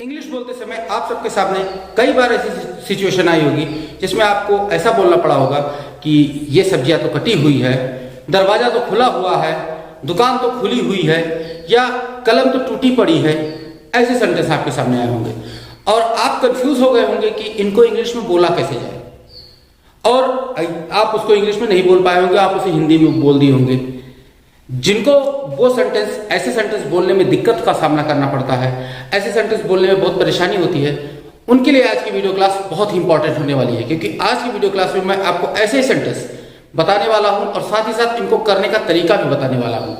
English बोलते समय आप सबके सामने कई बार ऐसी सिचुएशन आई होगी जिसमें आपको ऐसा बोलना पड़ा होगा कि ये सब्जियां तो कटी हुई है, दरवाजा तो खुला हुआ है, दुकान तो खुली हुई है, या कलम तो टूटी पड़ी है। ऐसे सेंटेंस आपके सामने आए होंगे और आप कंफ्यूज हो गए होंगे कि इनको इंग्लिश में बोला कैसे जाए, और आप उसको इंग्लिश में नहीं बोल पाए होंगे, आप उसे हिंदी में बोल दिए होंगे। जिनको वो सेंटेंस ऐसे सेंटेंस बोलने में दिक्कत का सामना करना पड़ता है, ऐसे सेंटेंस बोलने में बहुत परेशानी होती है, उनके लिए आज की वीडियो क्लास बहुत ही इंपॉर्टेंट होने वाली है, क्योंकि आज की वीडियो क्लास में मैं आपको ऐसे ही सेंटेंस बताने वाला हूं और साथ ही साथ इनको करने का तरीका भी बताने वाला हूं।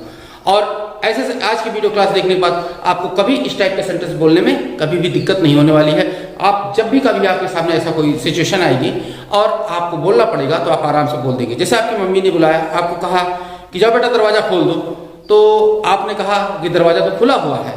और ऐसे आज की वीडियो क्लास देखने के बाद आपको कभी इस टाइप के सेंटेंस बोलने में कभी भी दिक्कत नहीं होने वाली है। आप जब भी कभी आपके सामने ऐसा कोई सिचुएशन आएगी और आपको बोलना पड़ेगा तो आप आराम से बोल देंगे। जैसे आपकी मम्मी ने बुलाया, आपको कहा कि जाओ बेटा दरवाजा खोल दो, तो आपने कहा कि दरवाजा तो खुला हुआ है।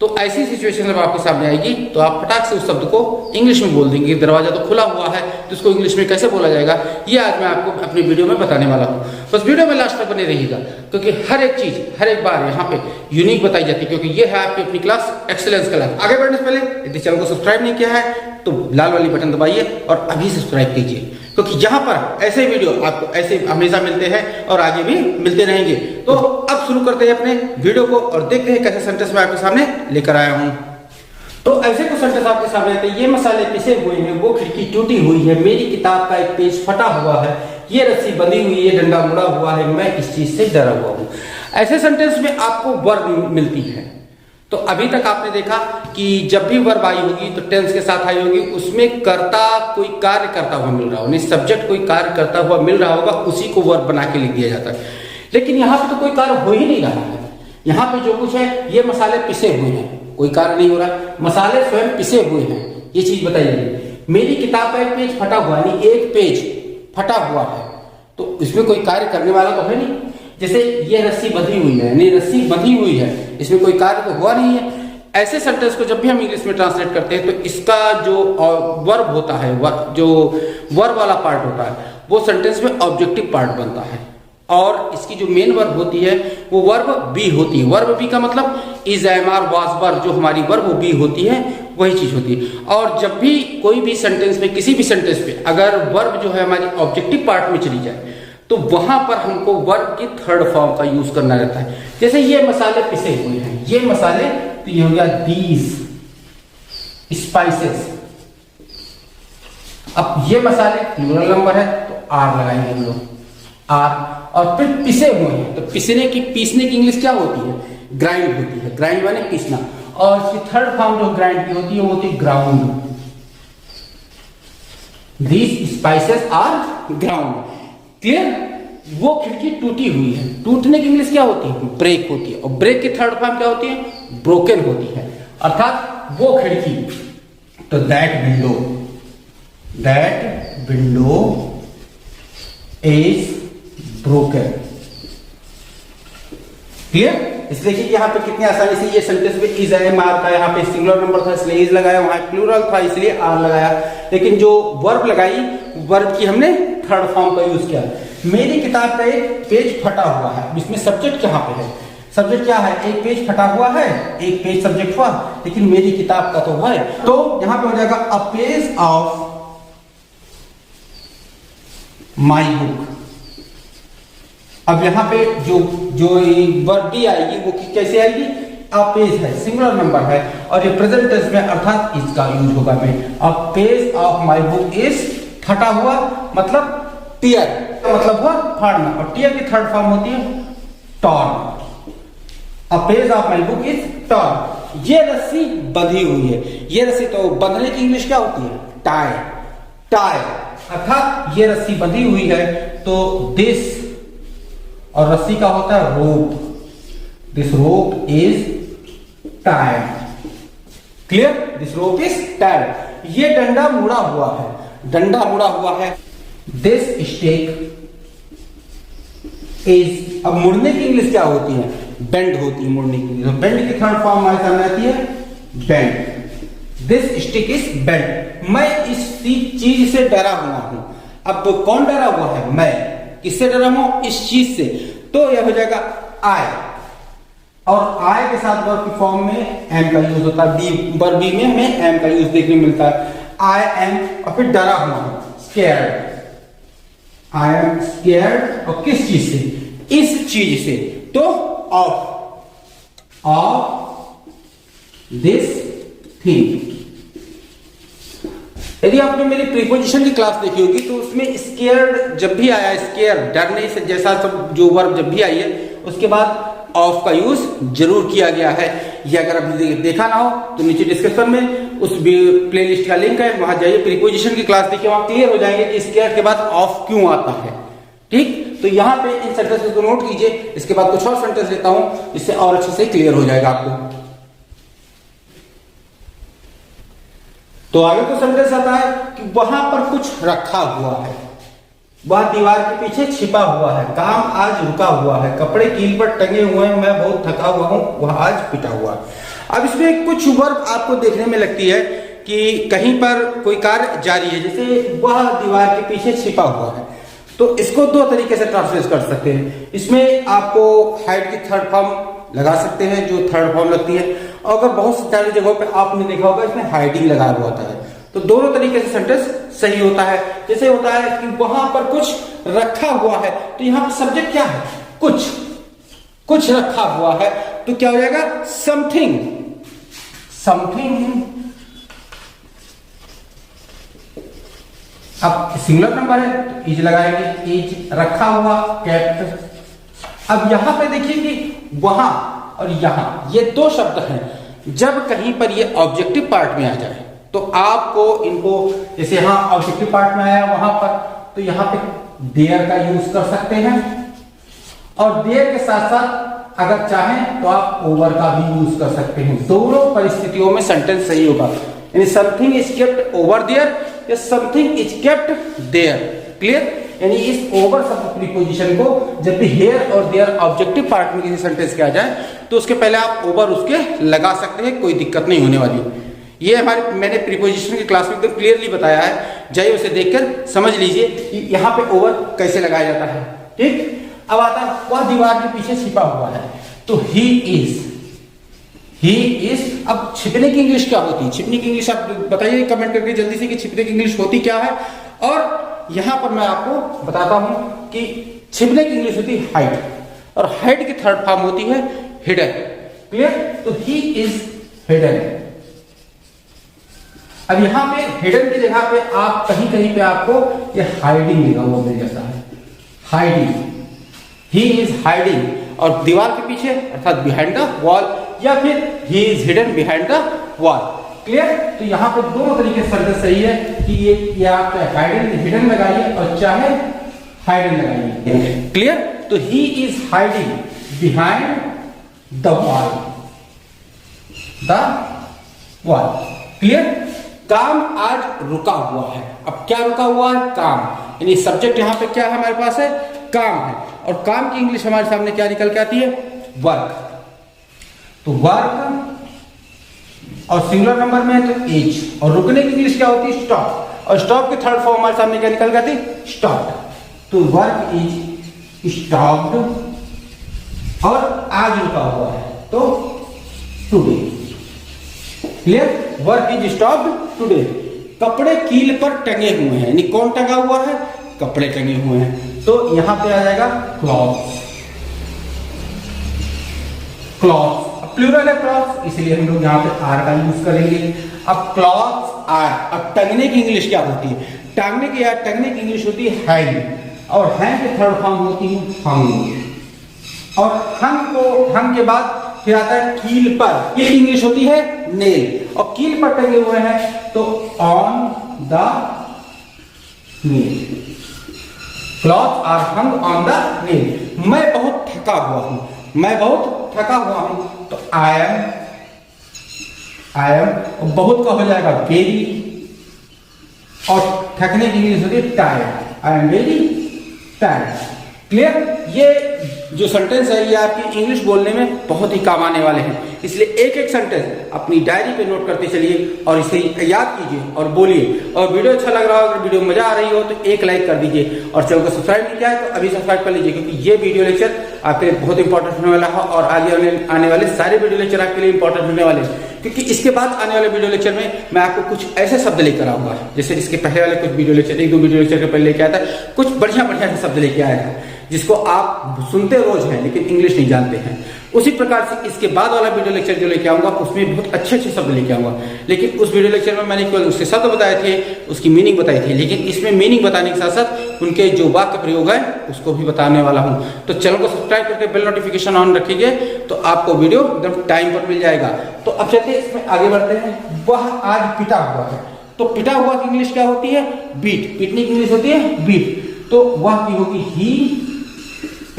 तो ऐसी सिचुएशन जब आपके सामने आएगी तो आप फटाक से उस शब्द को इंग्लिश में बोल देंगे। दरवाजा तो खुला हुआ है, तो इसको इंग्लिश में कैसे बोला जाएगा, ये आज मैं आपको अपनी वीडियो में बताने वाला हूँ। बस वीडियो में लास्ट तक बने रहिएगा, क्योंकि हर एक चीज हर एक बार यहाँ पे यूनिक बताई जाती है, क्योंकि ये है आपकी अपनी क्लास एक्सीलेंस क्लास। आगे बढ़ने से पहले यदि चैनल को सब्सक्राइब नहीं किया है तो लाल वाली बटन दबाइए और अभी सब्सक्राइब कीजिए, क्योंकि यहाँ पर ऐसे वीडियो आपको ऐसे हमेशा मिलते हैं और आगे भी मिलते रहेंगे। तो अब शुरू करते हैं अपने वीडियो को और देखते हैं कैसे सेंटेंस मैं आपके सामने लेकर आया हूँ। तो ऐसे कुछ सेंटेंस आपके सामने आते हैं। ये मसाले पिसे हुए हैं, वो खिड़की टूटी हुई है, मेरी किताब का एक पेज फटा हुआ है, ये रस्सी बंधी हुई है, डंडा मुड़ा हुआ है, मैं इस चीज से डरा हुआ हूँ। ऐसे सेंटेंस में आपको वर्ब मिलती है। तो अभी तक आपने देखा कि जब भी वर्ब आई होगी तो टेंस के साथ आई होगी, उसमें कर्ता कोई कार्य करता हुआ मिल रहा होगा, सब्जेक्ट कोई कार्य करता हुआ मिल रहा होगा, उसी को वर्ब बना के लिख दिया जाता है। लेकिन यहाँ पे तो कोई कार्य हो ही नहीं रहा है। यहाँ पे जो कुछ है, ये मसाले पिसे हुए हैं, कोई कार्य नहीं हो रहा, मसाले स्वयं पिसे हुए हैं, ये चीज बताई जाएगी। मेरी किताब का एक पेज फटा हुआ, यानी एक पेज फटा हुआ है, तो इसमें कोई कार्य करने वाला तो है नहीं। जैसे ये रस्सी बंधी हुई है, यानी रस्सी बंधी हुई है, इसमें कोई कार्य तो हुआ नहीं है। ऐसे सेंटेंस को जब भी हम इंग्लिश में ट्रांसलेट करते हैं तो इसका जो वर्ब होता है, जो वर्ब वाला पार्ट होता है, वो सेंटेंस में ऑब्जेक्टिव पार्ट बनता है, और इसकी जो मेन वर्ब होती है वो वर्ब बी होती है। वर्ब बी का मतलब इज, एम, आर, वाज, वर, जो हमारी वर्ब बी होती है वही चीज होती है। और जब भी कोई भी सेंटेंस में, किसी भी सेंटेंस पे अगर वर्ब जो है हमारी ऑब्जेक्टिव पार्ट में चली जाए तो वहां पर हमको वर्ब की थर्ड फॉर्म का यूज करना रहता है। जैसे ये मसाले पिसे हुए हैं, ये मसाले, तो ये हो गया दीज स्पाइसेस। अब ये मसाले प्लूरल नंबर है तो आर लगाएंगे हम लोग, आर। और फिर पिसे हुए हैं, तो पीसने की इंग्लिश क्या होती है, ग्राइंड होती है। ग्राइंड माने पीसना, और इसकी थर्ड फॉर्म जो ग्राइंड की होती है वो होती है ground. These spices are ground. Clear? वो खिड़की टूटी हुई है, टूटने की इंग्लिश क्या होती है, ब्रेक होती है, और ब्रेक की थर्ड फॉर्म क्या होती है, ब्रोकन होती है। अर्थात वो खिड़की, तो that window is broken. Clear? इसलिए कि यहाँ पे कितनी आसानी से ये सेंटेंस में इज, एम, आर का, यहाँ पे सिंगुलर नंबर था इसलिए इज लगाया, वहां प्लूरल था इसलिए आर लगाया, लेकिन जो वर्ब लगाई, वर्ब की हमने थर्ड फॉर्म का यूज किया। मेरी किताब का एक पेज फटा हुआ है, इसमें सब्जेक्ट कहाँ पे है, सब्जेक्ट क्या है, एक पेज फटा हुआ है, एक पेज सब्जेक्ट हुआ, लेकिन मेरी किताब का तो है, तो यहाँ पे हो जाएगा a page of my book. अब यहाँ पे जो वर्ब डी आएगी वो कैसे आएगी, अ पेज है, सिंगुलर नंबर है, और ये प्रेजेंट टेंस में अर्थात इसका यूज होगा में। A page of my book is, फटा हुआ मतलब टीयर, मतलब हुआ फाड़ना, और टीयर की थर्ड फॉर्म होती है torn. A page of my book is torn. ये रस्सी बंधी हुई है, ये रस्सी, तो बंधने की इंग्लिश क्या होती है, टाई। टाई अर्थात ये रस्सी बंधी हुई है, तो दिस, और रस्सी का होता है rope, this rope is tied. Clear? This rope is tied. ये डंडा मुड़ा हुआ है, डंडा मुड़ा हुआ है। दिस स्टेक इज, अब मुड़ने की इंग्लिश क्या होती है, बेंड होती है मुड़ने की इंग्लिश। बेंड की थर्ड फॉर्म हमारे सामने आती है bend. This stick is bend. मैं इस चीज से डरा हुआ हूं। अब कौन डरा हुआ है, मैं। किससे डरा हूं, इस चीज से, तो यह हो जाएगा आई। और आई के साथ वर्ब की फॉर्म में एम का यूज होता है, बी वर्ब बी में हमें एम का यूज देखने को मिलता है। आई एम और फिर डरा हुआ हूं, स्केयर्ड, आई एम स्केयर्ड, और किस चीज से, इस चीज से, तो ऑफ दिस थिंग। यदि आपने मेरी प्रीपोजिशन की क्लास देखी होगी तो उसमें स्केयर्ड जब भी आया, स्केयर डरने से जैसा सब जो वर्ब जब भी आई है उसके बाद ऑफ का यूज जरूर किया गया है। ये अगर आपने देखा ना हो तो नीचे डिस्क्रिप्शन में उस प्लेलिस्ट का लिंक है, वहां जाइए, प्रीपोजिशन की क्लास देखिए, वहां क्लियर हो जाएंगे कि स्केयर के बाद ऑफ क्यों आता है। ठीक, तो यहाँ पे इन सेंटेंसेस को नोट कीजिए, इसके बाद कुछ और सेंटेंस लेता हूं इससे और अच्छे से क्लियर हो जाएगा आपको। तो आगे तो सेंटेंस आता है कि वहां पर कुछ रखा हुआ है, वह दीवार के पीछे छिपा हुआ है, काम आज रुका हुआ है, कपड़े कील पर टंगे हुए हैं, मैं बहुत थका हुआ हूं, वह आज पिटा हुआ है। अब इसमें कुछ वर्ब आपको देखने में लगती है कि कहीं पर कोई कार्य जारी है, जैसे वह दीवार के पीछे छिपा हुआ है, तो इसको दो तरीके से ट्रांसलेट कर सकते हैं। इसमें आपको हाइड की थर्ड फॉर्म लगा सकते हैं, जो थर्ड फॉर्म लगती है, और अगर बहुत सारी जगहों पे आपने देखा होगा इसमें हाइडिंग लगा हुआ होता है, तो दोनों तरीके से सेंटेंस सही होता है। जैसे होता है कि वहां पर कुछ रखा हुआ है, तो यहां पर सब्जेक्ट क्या है, कुछ रखा हुआ है, तो क्या हो जाएगा, समथिंग, समथिंग। अब सिंगुलर नंबर है तो इज लगाएंगे, इज रखा हुआ, केप्ट। अब यहां पे देखिए कि वहां और यहां ये दो शब्द हैं, जब कहीं पर ये ऑब्जेक्टिव पार्ट में आ जाए तो आपको इनको, जैसे यहां ऑब्जेक्टिव पार्ट में आया वहां पर, तो यहां पे देयर का यूज कर सकते हैं, और देयर के साथ साथ अगर चाहें तो आप ओवर का भी यूज कर सकते हैं। दोनों परिस्थितियों में सेंटेंस सही होगा, यानी something is kept over there या something is kept there. Clear, यानी इस ओवर शब्द प्रीपोजिशन को जब भी हेयर और देयर ऑब्जेक्टिव पार्ट में किसी सेंटेंस के आ जाए तो उसके पहले आप ओवर उसके लगा सकते हैं, कोई दिक्कत नहीं होने वाली। ये हमारे मैंने प्रीपोजिशन की क्लास में एकदम क्लियरली बताया है, जाइए उसे देखकर समझ लीजिए कि यहाँ पे ओवर कैसे लगाया जाता है। ठीक, अब आता है वह दीवार के पीछे छिपा हुआ है, तो ही इज। अब छिपने की इंग्लिश क्या होती है, छिपने की इंग्लिश आप बताइए कमेंट करके जल्दी से कि छिपने की इंग्लिश होती क्या है। और यहां पर मैं आपको बताता हूं कि छिपने की इंग्लिश होती है हाइड, और हाइड की थर्ड फॉर्म होती है हिडन। क्लियर, तो ही इज हिडन। अब यहां पे हिडन की जगह पे आप कहीं कहीं पे आपको ये हाइडिंग लिखा हुआ मिल जाता है, हाइडिंग, ही इज हाइडिंग, और दीवार के पीछे अर्थात बिहाइंड द वॉल, या फिर he is hidden behind the wall. Clear, तो यहां पे दोनों तरीके से सेंटेंस सही है कि ये आप हाइडिंग हिडन लगाइए और चाहे हाइडन लगाइए। क्लियर, तो he is hiding behind the wall, clear. काम आज रुका हुआ है, अब क्या रुका हुआ है, काम, यानी सब्जेक्ट यहां पे क्या है हमारे पास है, काम है, और काम की इंग्लिश हमारे सामने क्या निकल के आती है, वर्क। तो वर्क, और सिंगुलर नंबर में है तो एज, और रुकने की इंग्लिश क्या होती है, स्टॉप, और स्टॉप की थर्ड फॉर्म हमारे सामने क्या निकल के आती है, स्टॉप। तो वर्क इज स्टॉप्ड, और आज रुका हुआ है तो today. Clear, work is stopped today. कपड़े कील पर टंगे हुए हैं, यानी कौन टंगा हुआ है, कपड़े टंगे हुए हैं, तो यहां पे आ जाएगा क्लॉथ्स, क्लॉथ्स। अब प्लूरल है क्लॉथ्स, इसलिए हम लोग यहां पे आर का यूज करेंगे। अब क्लॉथ्स आर। अब टंगने की इंग्लिश क्या होती है, टांगने की या टंगने की इंग्लिश होती है हैंग, और हैंग की थर्ड फॉर्म होती है हंग, और हंग के बाद फिर आता है कील पर, कील की इंग्लिश होती है नेल, और कील पर टंगे हुए हैं तो on the nail. Cloth are hung on the nail. मैं बहुत थका हुआ हूं, मैं बहुत थका हुआ हूं तो आई एम, बहुत का हो जाएगा वेरी, और थकने की इंग्लिश होती है tired, I am very tired. Clear, ये जो सेंटेंस है ये आपकी इंग्लिश बोलने में बहुत ही काम आने वाले हैं, इसलिए एक एक सेंटेंस अपनी डायरी पे नोट करते चलिए और इसे याद कीजिए और बोलिए। और वीडियो अच्छा लग रहा हो, अगर वीडियो में मजा आ रही हो तो एक लाइक कर दीजिए और चैनल को सब्सक्राइब नहीं किया है तो अभी सब्सक्राइब कर लीजिए, क्योंकि ये वीडियो लेक्चर आपके लिए बहुत इंपॉर्टेंट होने वाला है और आगे आने वाले सारे वीडियो लेक्चर आपके लिए इंपॉर्टेंट होने वाले हैं। क्योंकि इसके बाद आने वाले वीडियो लेक्चर में मैं आपको कुछ ऐसे शब्द लेकर आऊंगा, जैसे इसके पहले वाले कुछ वीडियो लेक्चर, एक दो वीडियो लेक्चर के पहले लेके आया था, कुछ बढ़िया बढ़िया से शब्द लेके आया था जिसको आप सुनते रोज हैं लेकिन इंग्लिश नहीं जानते हैं। उसी प्रकार से इसके बाद वाला वीडियो लेक्चर जो लेके आऊंगा उसमें बहुत अच्छे अच्छे शब्द लेके आऊंगा, लेकिन उस वीडियो लेक्चर में मैंने केवल उसके शब्द बताए थे, उसकी मीनिंग बताई थी, लेकिन इसमें मीनिंग बताने के साथ साथ उनके जो वाक्य प्रयोग है उसको भी बताने वाला हूं। तो चैनल को सब्सक्राइब करके बेल नोटिफिकेशन ऑन रखिए तो आपको वीडियो एकदम टाइम पर मिल जाएगा। तो अब चलते इसमें आगे बढ़ते हैं। वह आज पिटा हुआ है, तो पिटा हुआ की इंग्लिश क्या होती है? बीट। पीटने की इंग्लिश होती है बीट। तो वह की होगी ही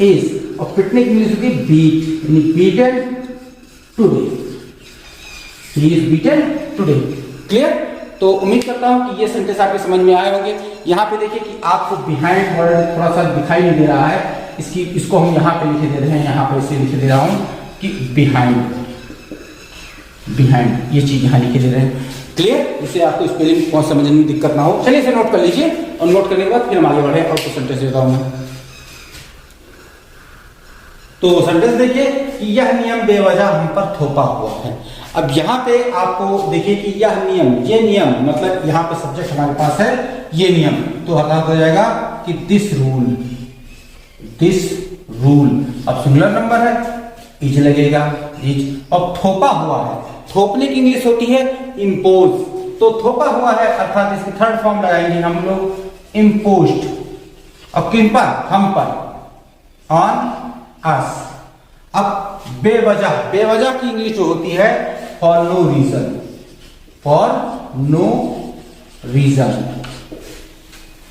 इज, और पिटने की इंग्लिश होगी बीट, यानी beaten today, he is beaten today. Clear? तो उम्मीद करता हूं कि ये सेंटेंस आपके समझ में आए होंगे। यहाँ पे देखिए कि आपको बिहाइंड वर्ड थोड़ा सा दिखाई नहीं दे रहा है, इसको हम यहाँ पे लिखे दे रहे हैं, यहाँ पे इसे लिखे दे रहा हूं कि बिहाइंड, बिहाइंड ये चीज यहाँ लिखे दे रहे हैं। क्लियर? इससे आपको स्पेलिंग कौन समझने में दिक्कत ना हो। चलिए इसे नोट कर लीजिए और नोट करने के बाद फिर हम आगे बढ़े और कुछ सेंटेंस देता हूं मैं। तो सेंटेंस देखिए कि यह नियम बेवजह हम पर थोपा हुआ है। अब यहाँ पे आपको देखिए कि यह नियम, ये नियम मतलब यहाँ पे सब्जेक्ट हमारे पास है ये नियम, तो अर्थात हो जाएगा कि दिस रूल, दिस रूल। अब सिंगुलर नंबर है, इज लगेगा, इज। अब थोपा हुआ है, थोपने की इंग्लिश होती है इम्पोज। तो थोपा हुआ है अर्थात इसकी थर्ड फॉर्म लगाएंगे हम लोग इम्पोज्ड। अब किन पर? हम पर, ऑन अस। अब बेवजह, बेवजह की इंग्लिश जो होती है for no reason, for no reason.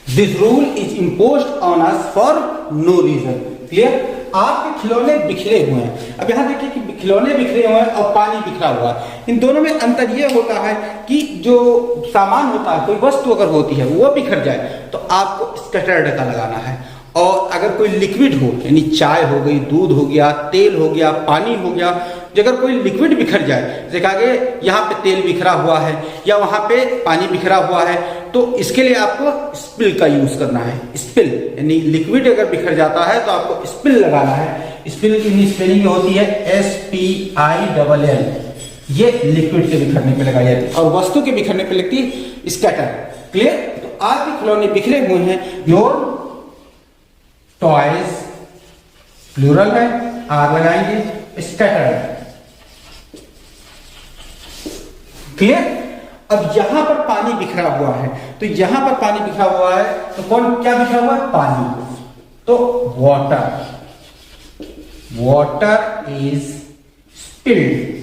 This rule is imposed on us for no reason. Clear? आपके खिलौने बिखरे हुए हैं। अब यहां देखिए कि खिलौने बिखरे हुए हैं और पानी बिखरा हुआ है। इन दोनों में अंतर यह होता है कि जो सामान होता है, कोई वस्तु अगर होती है वो बिखर जाए तो आपको स्कैटर्ड का लगाना है, और अगर कोई लिक्विड हो यानी चाय हो गई, दूध हो गया, तेल हो गया, पानी हो गया, अगर कोई लिक्विड बिखर जाए, देखा कि यहाँ पे तेल बिखरा हुआ है या वहां पे पानी बिखरा हुआ है, तो इसके लिए आपको स्पिल का यूज करना है। स्पिल यानी लिक्विड अगर बिखर जाता है तो आपको स्पिल लगाना है। स्पिल की स्पेलिंग होती है SPILL। ये लिक्विड के बिखरने पे लगाई जाती है और वस्तु के बिखरने पे लगती है स्कैटर। क्लियर? तो आपके खिलौने बिखरे हुए हैं। योर टॉयज, प्लूरल है, आर लगाएंगे, स्कैटर्ड। क्लियर? अब यहां पर पानी बिखरा हुआ है, तो यहां पर पानी बिखरा हुआ है तो कौन क्या बिखरा हुआ है? पानी। तो वाटर, वाटर इज स्पिल्ड।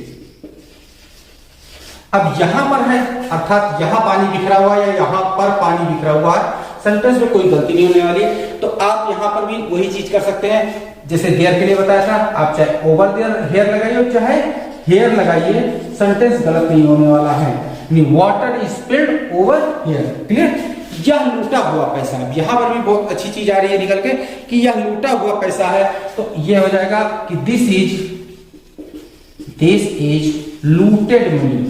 अब यहां पर है अर्थात यहां पानी बिखरा हुआ है या यहां पर पानी बिखरा हुआ है, सेंटेंस में कोई गलती नहीं होने वाली। तो आप यहां पर भी वही चीज कर सकते हैं जैसे हेयर के लिए बताया था। आप चाहे ओवर देयर हेयर लगाइए चाहे हेयर लगाइए, सेंटेंस गलत नहीं होने वाला है। Water is spilled over here. Clear? यह लूटा हुआ पैसा। अब यहां पर भी बहुत अच्छी चीज आ रही है निकल के कि यह लूटा हुआ पैसा है, तो यह हो जाएगा कि this is looted money,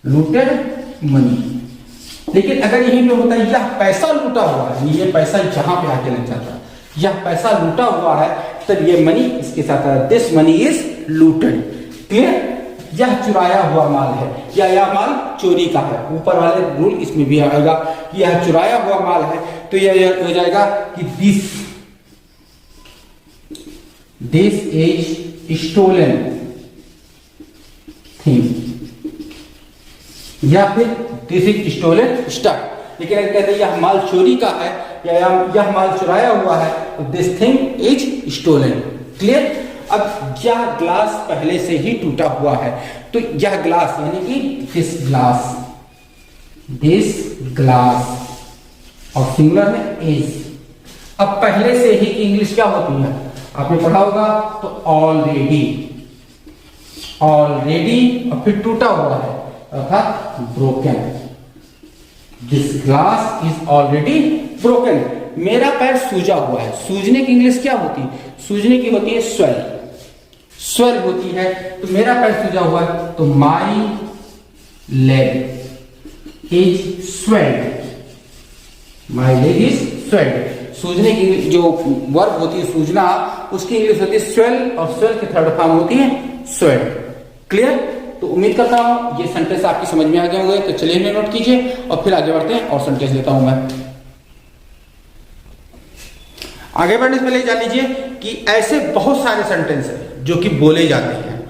looted money. लेकिन अगर यहीं पे होता है यह पैसा लूटा हुआ है, ये पैसा जहां पे आके लग जाता है, यह पैसा लूटा हुआ है, तब ये मनी इसके साथ this money is looted. Clear? यह चुराया हुआ माल है या यह माल चोरी का है। ऊपर वाले रूल इसमें भी आएगा कि यह चुराया हुआ माल है, तो यह हो जाएगा कि दिस इज स्टोलन थिंग, या फिर दिस इज स्टोलन स्टफ। लेकिन अगर कहते हैं यह माल चोरी का है या यह माल चुराया हुआ है, तो this thing is stolen. Clear? अब यह ग्लास पहले से ही टूटा हुआ है, तो यह ग्लास यानी कि दिस ग्लास और सिंगुलर में इज। अब पहले से ही की इंग्लिश क्या होती है आपने पढ़ा होगा, तो ऑलरेडी, ऑलरेडी और फिर टूटा हुआ है अर्थात broken. This glass is already broken. मेरा पैर सूजा हुआ है, सूजने की इंग्लिश क्या होती है? सूजने की होती है स्वेल, स्वेल होती है। तो मेरा पैर सूजा हुआ है, तो my leg is swelled, my leg is swelled. सूजने की जो वर्ब होती है सूजना, उसकी इंग्लिश होती है स्वेल, और स्वेल की थर्ड फॉर्म होती है स्वेल्ड। क्लियर? तो उम्मीद करता हूं ये सेंटेंस आपकी समझ में आ गए होंगे। तो चलिए इन्हें नोट कीजिए और फिर आगे बढ़ते हैं और सेंटेंस लेता हूं मैं। आगे बढ़ने से पहले जान लीजिए कि ऐसे बहुत सारे सेंटेंस हैं जो कि बोले जाते हैं,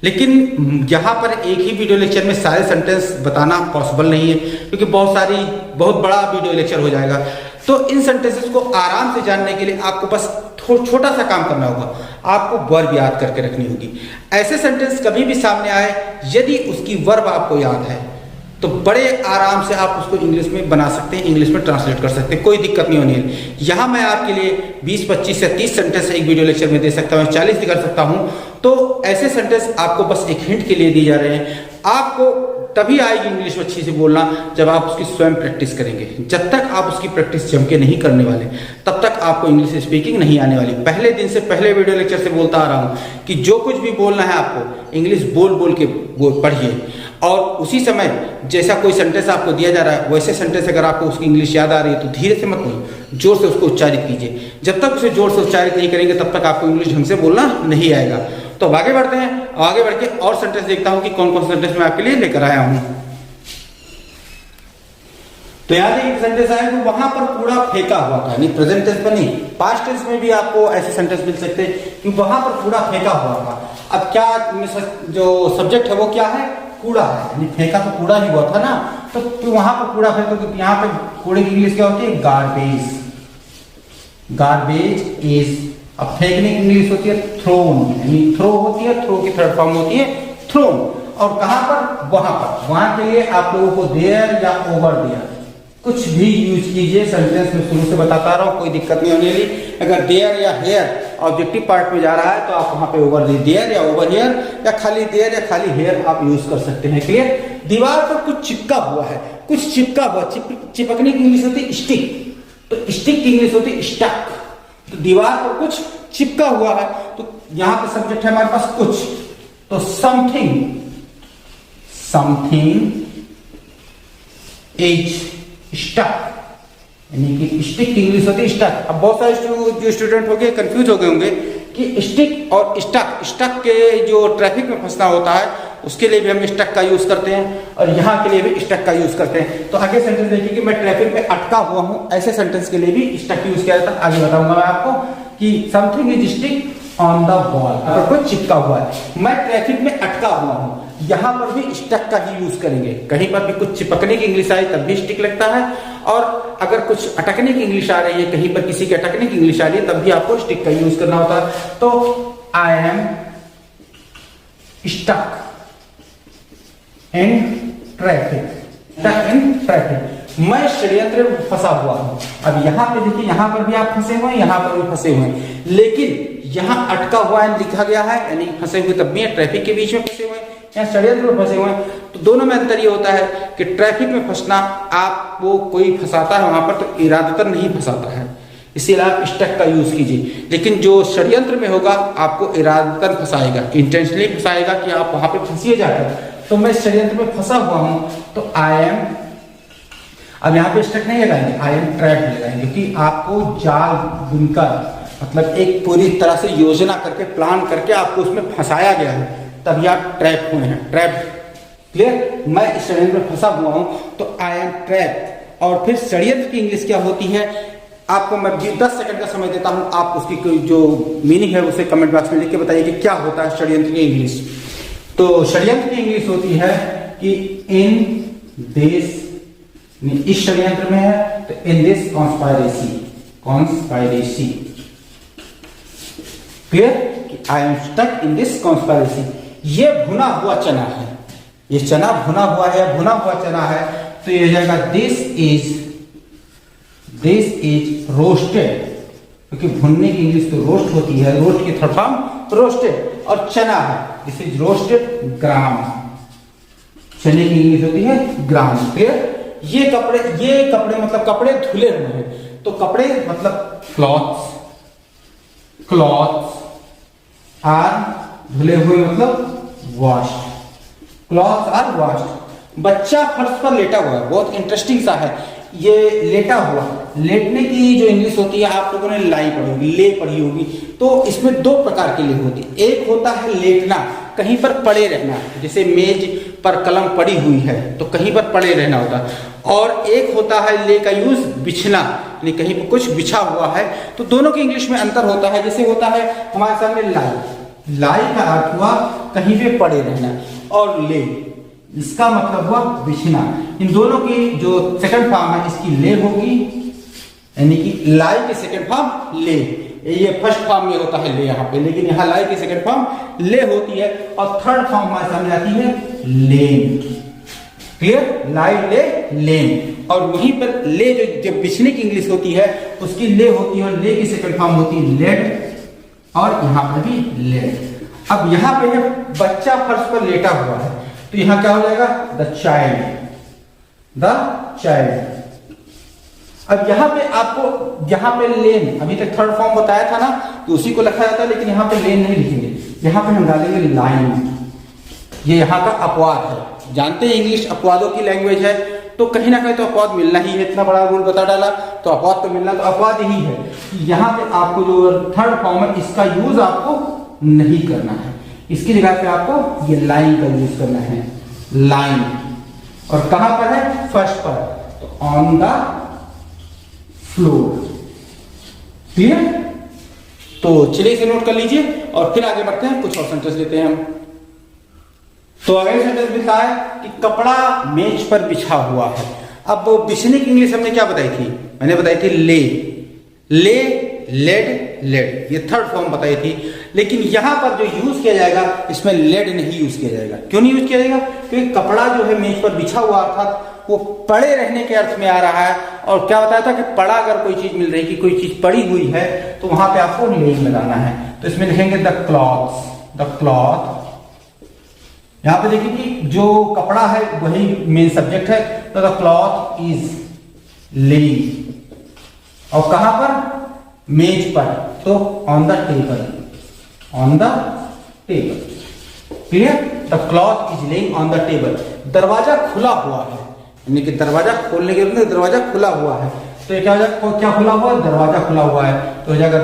लेकिन यहाँ पर एक ही वीडियो लेक्चर में सारे सेंटेंस बताना पॉसिबल नहीं है, क्योंकि बहुत बड़ा वीडियो लेक्चर हो जाएगा। तो इन सेंटेंसेस को आराम से जानने के लिए आपको बस छोटा सा काम करना होगा, आपको वर्ब याद करके रखनी होगी। ऐसे सेंटेंस कभी भी सामने आए, यदि उसकी वर्ब आपको याद है तो बड़े आराम से आप उसको इंग्लिश में बना सकते हैं, इंग्लिश में ट्रांसलेट कर सकते हैं, कोई दिक्कत नहीं होनी है। यहाँ मैं आपके लिए 20, 25 या 30 सेंटेंस एक वीडियो लेक्चर में दे सकता हूँ, 40 भी कर सकता हूँ। तो ऐसे सेंटेंस आपको बस एक हिंट के लिए दिए जा रहे हैं। आपको तभी आएगी इंग्लिश में अच्छी से बोलना जब आप उसकी स्वयं प्रैक्टिस करेंगे। जब तक आप उसकी प्रैक्टिस जम के नहीं करने वाले, तब तक आपको इंग्लिश स्पीकिंग नहीं आने वाली। पहले दिन से, पहले वीडियो लेक्चर से बोलता आ रहा हूँ कि जो कुछ भी बोलना है आपको इंग्लिश बोल बोल के पढ़िए, और उसी समय जैसा कोई सेंटेंस आपको दिया जा रहा है वैसे सेंटेंस अगर आपको उसकी इंग्लिश याद आ रही है तो धीरे से मत बोलिए, जोर से उसको उच्चारित कीजिए। जब तक उसे जोर से उच्चारित नहीं करेंगे तब तक आपको इंग्लिश ढंग से बोलना नहीं आएगा। तो अब आगे बढ़ते हैं, आगे बढ़ के और सेंटेंस देखता हूं कि कौन कौन सेंटेंस मैं आपके लिए लेकर आया हूं। तो यहाँ देखिए एक सेंटेंस आया कि वहां पर कूड़ा फेंका हुआ था, नहीं प्रेजेंट टेंस में नहीं, पास्ट टेंस में भी आपको ऐसे सेंटेंस मिल सकते हैं कि वहां पर कूड़ा फेंका हुआ था। अब क्या जो सब्जेक्ट है वो क्या है? कूड़ा है, यानी फेंका तो कूड़ा ही हुआ था ना, तो वहां पर कूड़ा फेंको, तो यहाँ पे कूड़े की इंग्लिश क्या होती है? Garbage, garbage is. अब फेंकने की इंग्लिश होती है थ्रोन, यानी थ्रो होती है, थ्रो की थर्ड फॉर्म होती है थ्रोन। और कहां पर? वहां पर। वहां के लिए आप लोगों को देयर या ओवर देयर कुछ भी यूज कीजिए, सेंटेंस में शुरू से बताता रहा हूं, कोई दिक्कत नहीं होने वाली। अगर देयर या हेयर ऑब्जेक्टिव पार्ट में जा रहा है तो आप वहां पे ओवर देयर या ओवर हेयर या खाली देयर या खाली हेयर आप यूज कर सकते हैं। क्लियर? दीवार पर कुछ चिपका हुआ है, कुछ चिपका हुआ, चिपकने की इंग्लिश होती है स्टिक, तो स्टिक की इंग्लिश होती है स्टक। तो दीवार पर कुछ चिपका हुआ है, तो यहां पे सब्जेक्ट है हमारे पास कुछ, तो समथिंग, समथिंग इज स्टक, यानी कि स्टिक की इंग्लिश होती है स्टक। अब बहुत सारे जो स्टूडेंट हो गए कंफ्यूज हो गए होंगे कि स्टिक और स्टक, स्टक के जो ट्रैफिक में फंसना होता है उसके लिए भी हम स्टक का यूज करते हैं, और यहाँ के लिए भी स्टक का यूज करते हैं। तो आगे सेंटेंस देखिए कि मैं ट्रैफिक में अटका हुआ हूं, ऐसे सेंटेंस के लिए भी स्टक यूज किया जाता है। आगे बताऊंगा मैं आपको कि something is stick on the wall, अगर कुछ चिपका हुआ है। मैं ट्रैफिक में अटका हुआ हूं, यहां पर भी स्टक का ही यूज करेंगे। कहीं पर भी कुछ चिपकने की इंग्लिश आए तब भी स्टिक लगता है, और अगर कुछ अटकने की इंग्लिश आ रही है, कहीं पर किसी के अटकने की इंग्लिश आ रही है, तब भी आपको स्टिक का यूज करना होता है। तो I am stuck in traffic, stuck in traffic, मैं षड्यंत्र में फंसा हुआ हूं। अब यहाँ पे देखिए, यहाँ पर भी आप फंसे हुए हैं, यहाँ पर भी फंसे हुए हैं, लेकिन यहाँ अटका हुआ है लिखा गया है, यानी फंसे हुए तब भी है, ट्रैफिक के बीच में फंसे हुए हैं, यहाँ षड्यंत्र में फंसे हुए हैं। तो दोनों में अंतर ये होता है कि ट्रैफिक में फंसना आपको कोई फंसाता है वहां पर तो इरादतन नहीं फंसाता है, इसीलिए आप स्टक का यूज कीजिए। लेकिन जो षड्यंत्र में होगा आपको इरादतन फंसाएगा, इंटेंशनली फंसाएगा कि आप वहां पे फंसिए जाकर। तो मैं षड्यंत्र में फंसा हुआ हूं, तो आई एम, अब यहाँ पे स्टक नहीं लगाएंगे, आई एम ट्रैप्ड लगाएंगे, क्योंकि आपको जाल बुनकर, मतलब एक पूरी तरह से योजना करके, प्लान करके आपको उसमें फंसाया गया है, तभी आप ट्रैप हुए हैं, ट्रैप्ड। क्लियर? मैं इस षड्यंत्र में फंसा हुआ हूं तो आई एम ट्रैप्ड। और फिर षड्यंत्र की इंग्लिश क्या होती है, आपको मैं 10 सेकंड का समय देता हूं, आप उसकी जो मीनिंग है उसे कमेंट बॉक्स में लिख के बताइए कि क्या होता है षड्यंत्र की इंग्लिश। तो षड्यंत्र की इंग्लिश होती है कि इन दिस, इस षड्यंत्र में है तो in this conspiracy, conspiracy. Clear? I am stuck in this conspiracy. ये भुना हुआ चना है, ये चना भुना हुआ है, भुना हुआ चना है, तो ये हो जाएगा दिस इज रोस्टेड, क्योंकि भुनने की इंग्लिश तो रोस्ट होती है, रोस्ट की थर्ड फॉर्म रोस्टेड, और चना है दिस इज रोस्टेड ग्राम, चने की इंग्लिश होती है ग्राम। क्लियर? ये कपड़े मतलब कपड़े धुले हुए हैं, तो कपड़े मतलब क्लॉथ्स, क्लॉथ्स आर धुले हुए मतलब वॉश्ड, क्लॉथ्स आर वॉश्ड। बच्चा फर्श पर लेटा हुआ है, बहुत इंटरेस्टिंग सा है ये लेटा हुआ। लेटने की जो इंग्लिश होती है आप लोगों ने लाई पढ़ी होगी, ले पढ़ी होगी। तो इसमें दो प्रकार के ले होती है, एक होता है लेटना, कहीं पर पड़े रहना, जैसे मेज पर कलम पड़ी हुई है तो कहीं पर पड़े रहना होता है, और एक होता है ले का यूज बिछना, यानी कहीं पर कुछ बिछा हुआ है। तो दोनों के इंग्लिश में अंतर होता है। जैसे होता है हमारे सामने लाई, लाई का अर्थ हुआ कहीं पे पड़े रहना, और ले इसका मतलब हुआ बिछना। इन दोनों की जो सेकंड फॉर्म है इसकी ले होगी, यानी कि लाई की सेकंड फॉर्म ले, ये फर्स्ट फॉर्म में होता है ले यहाँ पे, लेकिन यहाँ लाई की सेकंड फॉर्म ले होती है, और थर्ड फॉर्म हमारे सामने आती है लेन। क्लियर, लाई ले लेन। और वहीं पर ले जो बिछने की इंग्लिश होती है उसकी ले होती है, और ले की सेकंड फॉर्म होती है लेड, और यहाँ पर भी लेड। अब यहाँ पे है बच्चा फर्श पर लेटा हुआ है, तो यहां क्या हो जाएगा द चाइल्ड, द चाइल्ड। अब यहां पे आपको, यहां पे लेन अभी तक थर्ड फॉर्म बताया था ना, तो उसी को लिखा जाता है, लेकिन यहां पे लेन नहीं लिखेंगे, यहां पे हम डालेंगे लाइन। ये यहां का अपवाद है, जानते हैं इंग्लिश अपवादों की लैंग्वेज है, तो कहीं ना कहीं तो अपवाद मिलना ही है, इतना बड़ा रूल बता डाला तो अपवाद तो मिलना, तो अपवाद यही है कि यहाँ पे आपको जो थर्ड फॉर्म है इसका यूज आपको नहीं करना है, इसकी जगह पे आपको ये लाइन का यूज करना है, लाइन। और कहां पर है, फर्स्ट पर, तो ऑन द फ्लोर। क्लियर, तो चलिए इसे नोट कर लीजिए और फिर आगे बढ़ते हैं, कुछ और सेंटेंस लेते हैं हम। तो अगले सेंटेंस में है कि कपड़ा मेज पर बिछा हुआ है। अब बिछने की इंग्लिश हमने क्या बताई थी, मैंने बताई थी ले, ले, लेड, लेड, ये थर्ड फॉर्म बताई थी। लेकिन यहां पर जो यूज किया जाएगा इसमें लेड नहीं यूज किया जाएगा। क्यों नहीं यूज किया जाएगा, क्योंकि कपड़ा जो है मेज पर बिछा हुआ अर्थात वो पड़े रहने के अर्थ में आ रहा है। और क्या बताया था कि पड़ा अगर कोई चीज मिल रही है, कि कोई चीज पड़ी हुई है, तो वहां पे आपको लेड लगाना है। तो इसमें लिखेंगे द क्लॉथ्स, द क्लॉथ। यहां पे देखिए कि जो कपड़ा है वही मेन सब्जेक्ट है, तो द क्लॉथ इज लेइंग, और कहां पर, मेज पर, तो on the table, on the table. Clear, the cloth is laying on the table. दरवाजा खुला हुआ है, यानी कि दरवाजा खोलने के लिए दरवाजा खुला हुआ है, तो ये क्या हो जाएगा, क्या खुला हुआ है, दरवाजा खुला हुआ है, तो हो जाएगा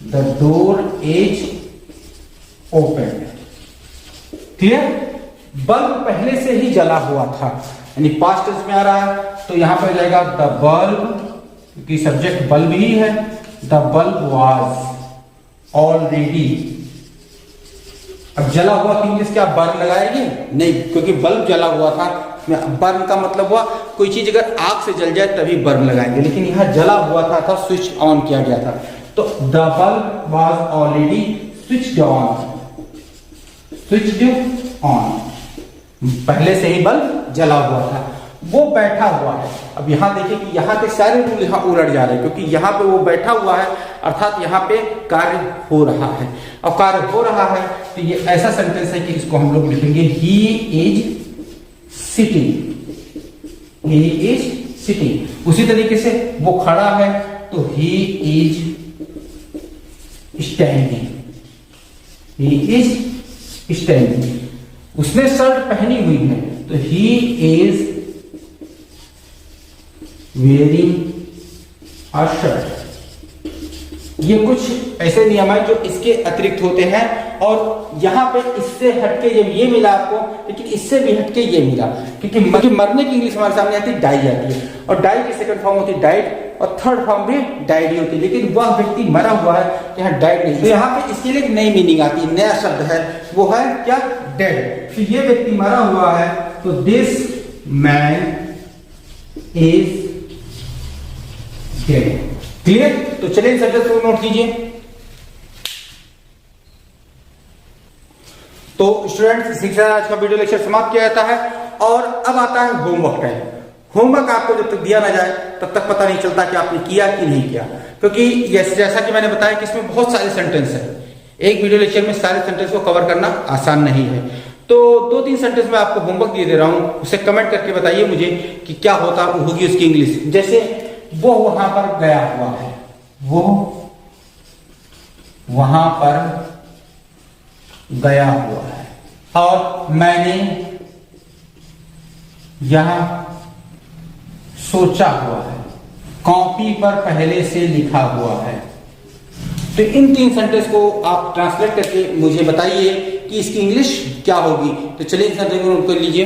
the door is open. Clear, bulb पहले से ही जला हुआ था, यानी पास्ट टेंस में आ रहा है, तो यहां पर जाएगा द बल्ब, क्योंकि सब्जेक्ट बल्ब ही है, द बल्ब वाज ऑलरेडी। अब जला हुआ की इंग्लिश क्या बर्न लगाएंगे, नहीं, क्योंकि बल्ब जला हुआ था। बर्न का मतलब हुआ कोई चीज अगर आग से जल जाए तभी बर्न लगाएंगे, लेकिन यहां जला हुआ था स्विच ऑन किया गया था, तो the bulb was already switched on, switched on, पहले से ही बल्ब जला हुआ था, वो बैठा हुआ है। अब यहां देखिए कि यहां के सारे रूल यहां उलट जा रहे हैं, क्योंकि यहां पे वो बैठा हुआ है अर्थात यहां पे कार्य हो रहा है, और कार्य हो रहा है तो ये ऐसा सेंटेंस है कि इसको हम लोग लिखेंगे he is sitting, he is sitting. उसी तरीके से वो खड़ा है तो he is standing, he is standing. उसने शर्ट पहनी हुई है तो he is wearing a shirt. ये कुछ ऐसे नियम है जो इसके अतिरिक्त होते हैं, और यहां पे इससे हटके जब ये मिला आपको, लेकिन इससे भी हटके ये मिला, क्योंकि मरने की इंग्लिश हमारे सामने आती है डाई आती है, और डाई की सेकंड फॉर्म होती है डाइड, और थर्ड फॉर्म भी डाइड ही होती है, लेकिन वह व्यक्ति मरा हुआ है, यहाँ डाइड नहीं। तो यहाँ पे इसके लिए एक नई मीनिंग आती है, नया शब्द है, वो है क्या, डेड। तो ये व्यक्ति मरा हुआ है तो this man is dead. Clear, तो चलिए इन सेंटेंस को नोट कीजिए। तो स्टूडेंट्स, शिक्षा आज का वीडियो लेक्चर समाप्त किया जाता है, और अब आता है होमवर्क टाइम। होमवर्क आपको जब तक दिया ना जाए तब तक पता नहीं चलता कि आपने किया कि नहीं किया, क्योंकि जैसा कि मैंने बताया कि इसमें बहुत सारे सेंटेंस है, एक वीडियो लेक्चर में सारे सेंटेंस को कवर करना आसान नहीं है। तो 2-3 सेंटेंस में आपको होमवर्क दे रहा हूं, उसे कमेंट करके बताइए मुझे कि क्या होगी उसकी इंग्लिश। जैसे वो वहां पर गया हुआ है, वो वहां पर गया हुआ है। और मैंने यह सोचा हुआ है, कॉपी पर पहले से लिखा हुआ है। तो इन 3 सेंटेंस को आप ट्रांसलेट करके मुझे बताइए कि इसकी इंग्लिश क्या होगी। तो चलिए इन सेंटेंस को नोट कर लीजिए।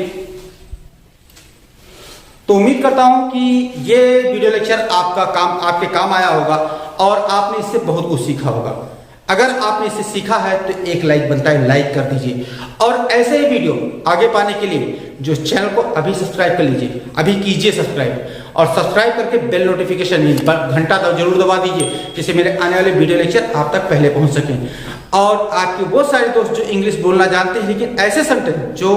तो उम्मीद करता हूं कि ये वीडियो लेक्चर आपके काम आया होगा और आपने इससे बहुत कुछ सीखा होगा। अगर आपने इसे सीखा है तो एक लाइक बनता है, लाइक कर दीजिए। और ऐसे ही वीडियो आगे पाने के लिए जो चैनल को अभी सब्सक्राइब कर लीजिए, अभी कीजिए सब्सक्राइब, और सब्सक्राइब करके बेल नोटिफिकेशन घंटा जरूर दबा दीजिए, जिससे मेरे आने वाले वीडियो लेक्चर आप तक पहले पहुंच सकें। और आपके वो सारे दोस्त जो इंग्लिश बोलना जानते हैं लेकिन ऐसे सेंटेंस जो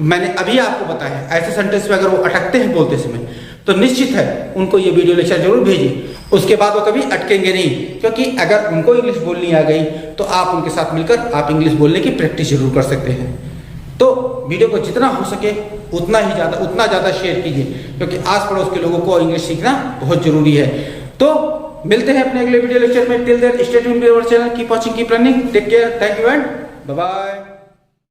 मैंने अभी आपको बताया, ऐसे सेंटेंस में अगर वो अटकते हैं बोलते समय, तो निश्चित है उनको ये वीडियो लेक्चर जरूर भेजिए। उसके बाद वो कभी अटकेंगे नहीं, क्योंकि अगर उनको इंग्लिश बोलनी आ गई तो आप उनके साथ मिलकर आप इंग्लिश बोलने की प्रैक्टिस जरूर कर सकते हैं। तो वीडियो को जितना हो सके उतना ज़्यादा शेयर कीजिए, क्योंकि आस पड़ोस के लोगों को इंग्लिश सीखना बहुत जरूरी है। तो मिलते हैं अपने अगले वीडियो लेक्चर में। Till then stay tuned with our channel, keep watching, keep running, take care, thank you and bye bye.